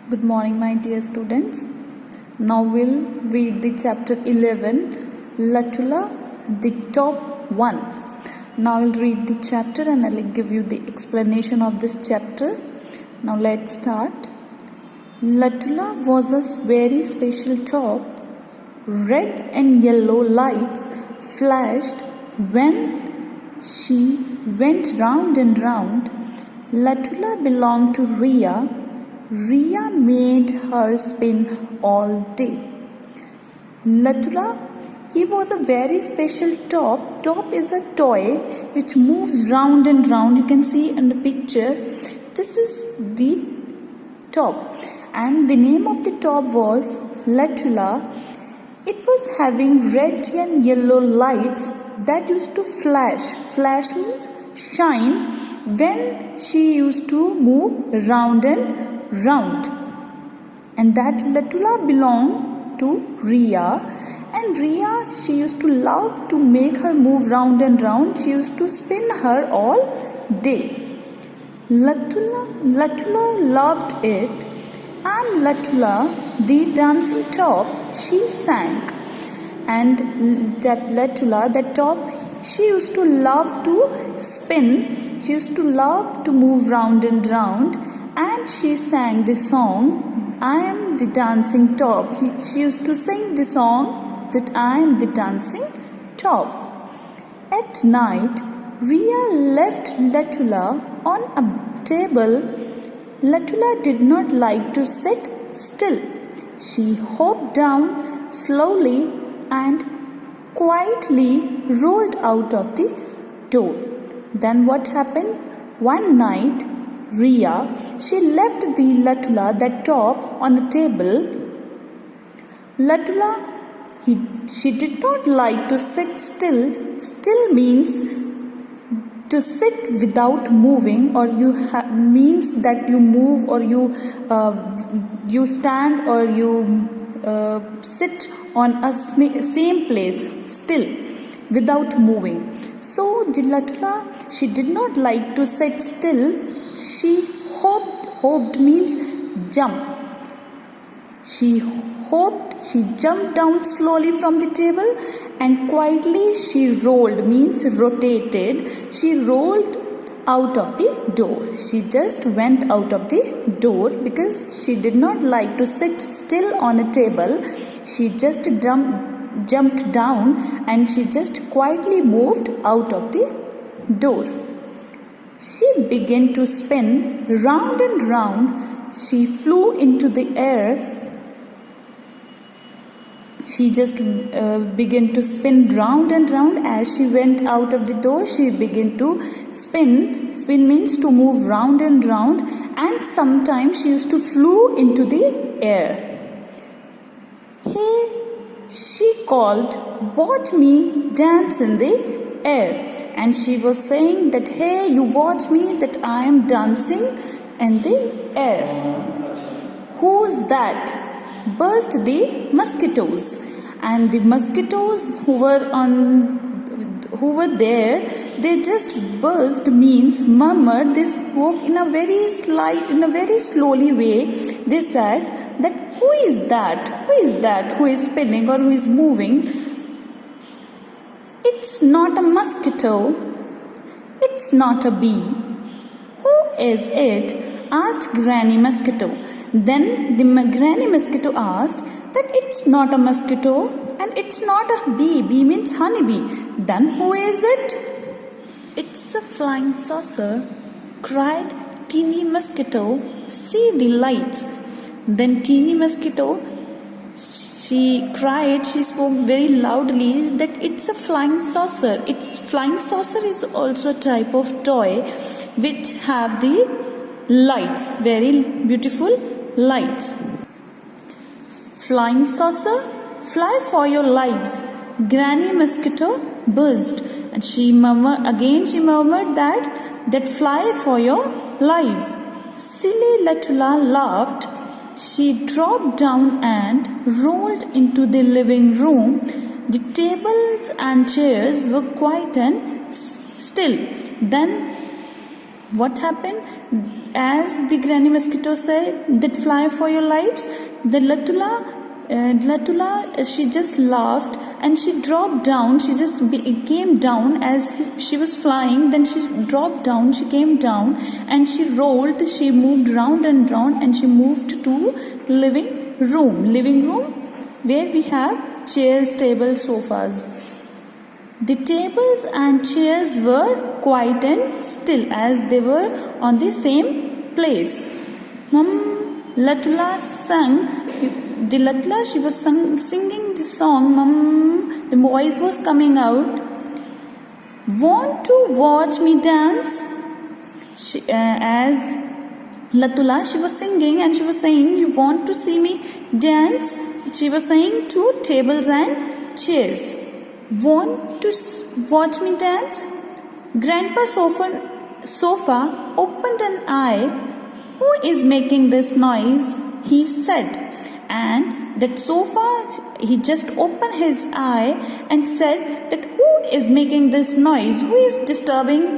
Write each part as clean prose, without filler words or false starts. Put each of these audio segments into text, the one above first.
Good morning, my dear students. Now we'll read the chapter 11, Latula, the top one. Now I'll read the chapter and I'll give you the explanation of this chapter. Now let's start. Latula was a very special top. Red and yellow lights flashed when she went round and round. Latula belonged to Ria. Ria made her spin all day. Latula, he was a very special top. Top is a toy which moves round and round. You can see in the picture. This is the top. And the name of the top was Latula. It was having red and yellow lights that used to flash. Flash means shine when she used to move round and round. And that Latula belonged to Ria. And Ria, she used to love to make her move round and round. She used to spin her all day. Latula loved it. And Latula, the dancing top, she sang. And that Latula, that top, she used to love to spin. She used to love to move round and round. And she sang the song, I am the dancing top. She used to sing the song that I am the dancing top. At night, Ria left Latula on a table. Latula did not like to sit still. She hopped down slowly and quietly rolled out of the door. Then what happened? One night, Ria, she left the Latula, that top, on the table. Latula, she did not like to sit still. Still means to sit without moving, or means that you move, or you stand, or you sit on a same place still without moving. So the Latula, she did not like to sit still. She hopped means jump. She hopped, she jumped down slowly from the table, and quietly she rolled means rotated. She rolled out of the door. She just went out of the door because she did not like to sit still on a table. She just jumped down and she just quietly moved out of the door. She began to spin round and round. She flew into the air. She just began to spin round and round. As she went out of the door, she began to spin. Spin means to move round and round. And sometimes she used to flew into the air. Hey, she called, watch me dance in the air. And she was saying that, hey, you watch me that I am dancing in the air. Who's that? Burst the mosquitoes. And the mosquitoes who were there, they just burst means murmured. They spoke in a very slowly way. They said that, who is that? Who is that who is spinning or who is moving? It's not a mosquito. It's not a bee. Who is it? Asked Granny Mosquito. Then the Granny Mosquito asked that it's not a mosquito and it's not a bee. Bee means honeybee. Then who is it? It's a flying saucer, cried Teeny Mosquito. See the lights. Then Teeny Mosquito, she cried, she spoke very loudly that it's a flying saucer. Flying saucer is also a type of toy which have the lights, very beautiful lights. Flying saucer, fly for your lives. Granny Mosquito buzzed, and she murmured that fly for your lives. Silly Latula laughed. She dropped down and rolled into the living room. The tables and chairs were quiet and still. Then What happened? As the granny mosquito said, that fly for your lives, the Latula, she just laughed and she dropped down. She just came down as she was flying. Then she dropped down, she came down and she rolled. She moved round and round and she moved to living room where we have chairs, tables, sofas. The tables and chairs were quiet and still as they were on the same place. Latula sang. The Latula, she was singing the song. The voice was coming out. Want to watch me dance? As Latula, she was singing and she was saying, you want to see me dance? She was saying to tables and chairs. Want to watch me dance? Grandpa sofa opened an eye. Who is making this noise? He said. And that sofa, he just opened his eye and said that who is making this noise? Who is disturbing?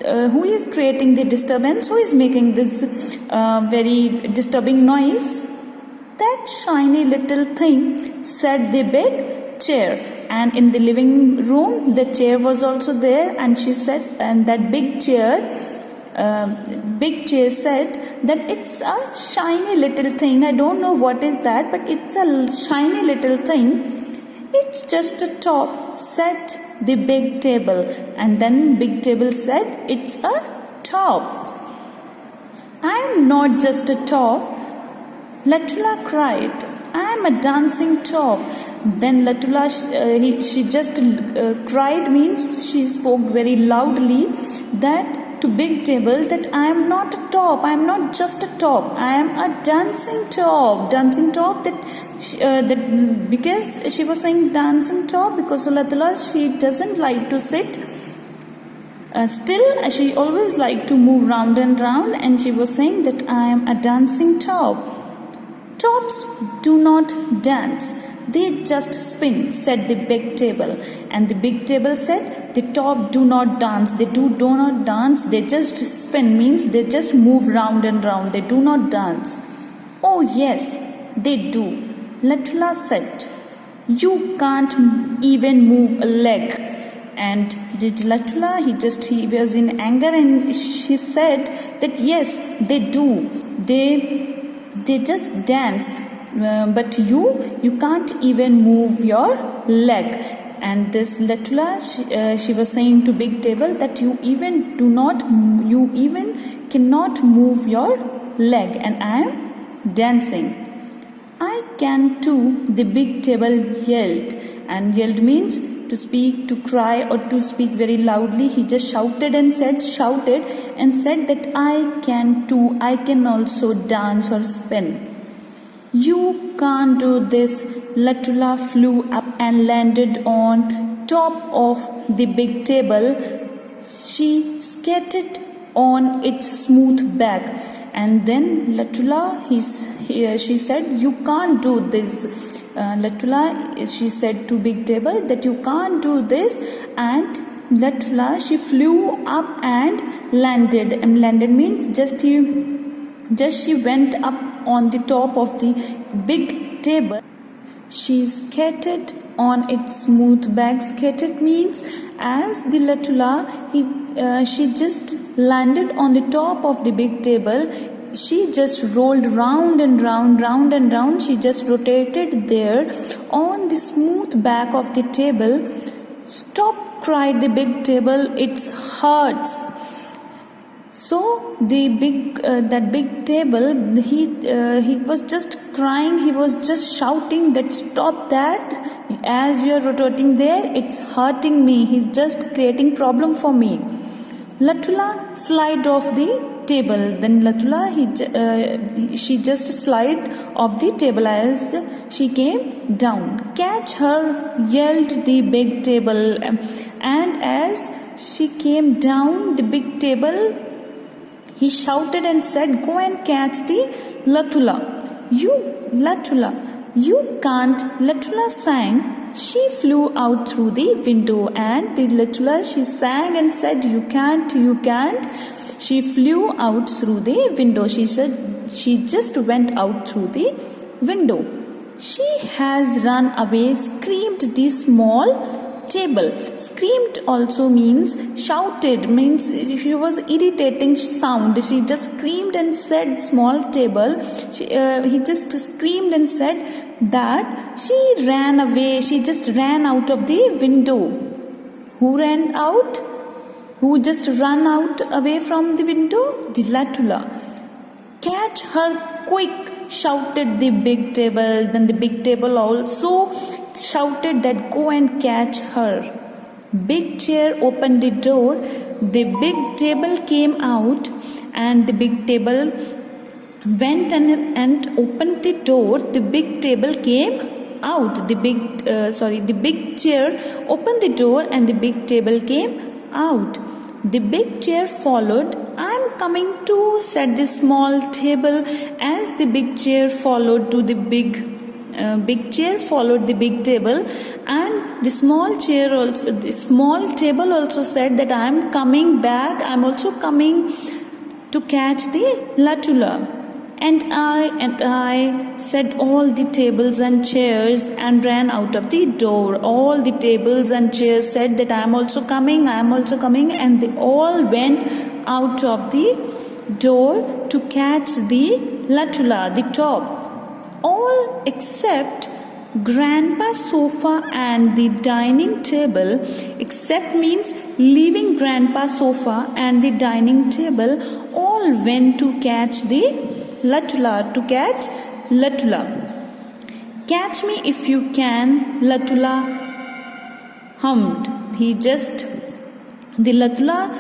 Who is creating the disturbance? Who is making this very disturbing noise? That shiny little thing, said the big chair. And in the living room, the chair was also there. And she said, and that big chair said that it's a shiny little thing. I don't know what is that, but it's a shiny little thing. It's just a top, said the big table. And then big table said, it's a top. I'm not just a top. Latula cried. I'm a dancing top. Then Latula, she just cried, means she spoke very loudly that to big table that I am not a top. I am not just a top. I am a dancing top. Dancing top that because she was saying dancing top because Latula, she doesn't like to sit still. She always liked to move round and round, and she was saying that I am a dancing top. Tops do not dance. They just spin, said the big table. And the big table said, the top do not dance. They do not dance. They just spin, means they just move round and round. They do not dance. Oh yes, they do. Latula said, you can't even move a leg. And did Latula, he was in anger and she said that yes, they do. They just dance. But you can't even move your leg. And this Latula, she was saying to big table that you even cannot move your leg, and I am dancing. I can too, the big table yelled. And yelled means to speak, to cry, or to speak very loudly. He just shouted and said that I can too, I can also dance or spin. You can't do this. Latula flew up and landed on top of the big table. She skated on its smooth back. And then Latula, she said, you can't do this. Latula, she said to big table that you can't do this. And Latula, she flew up and landed. And landed means just she went up on the top of the big table. She skated on its smooth back. Skated means as the Latula, she just landed on the top of the big table. She just rolled round and round, round and round. She just rotated there on the smooth back of the table. Stop, cried the big table. It hurts. So that big table, he was just crying. He was just shouting that stop that. As you are rotating there, it's hurting me. He's just creating problem for me. Latula slid off the table. Then Latula, she just slid off the table as she came down. Catch her, yelled the big table. And as she came down the big table, he shouted and said, go and catch the Latula. You, Latula, you can't. Latula sang, she flew out through the window. And the Latula, she sang and said, you can't, you can't. She flew out through the window. She said she just went out through the window. She has run away, screamed the small table. Screamed also means shouted, means she was irritating sound. She just screamed and said small table. He just screamed and said that she ran away. She just ran out of the window. Who ran out? Who just ran out away from the window? The Latula. Catch her quick, shouted the big table. Then the big table also shouted that go and catch her. Big chair opened the door. The big table came out, and the big table went and opened the door. The big table came out. The big chair opened the door, and the big table came out. The big chair followed. I'm coming too, said the small table. As the big chair followed to the big chair followed the big table, and the small table also said that I'm coming back. I'm also coming to catch the Latula. And I, said all the tables and chairs, and ran out of the door. All the tables and chairs said that I am also coming, and they all went out of the door to catch the Latula, the top. All except Grandpa's sofa and the dining table. Except means leaving Grandpa's sofa and the dining table, all went to catch the Latula, Catch me if you can, Latula hummed. The Latula,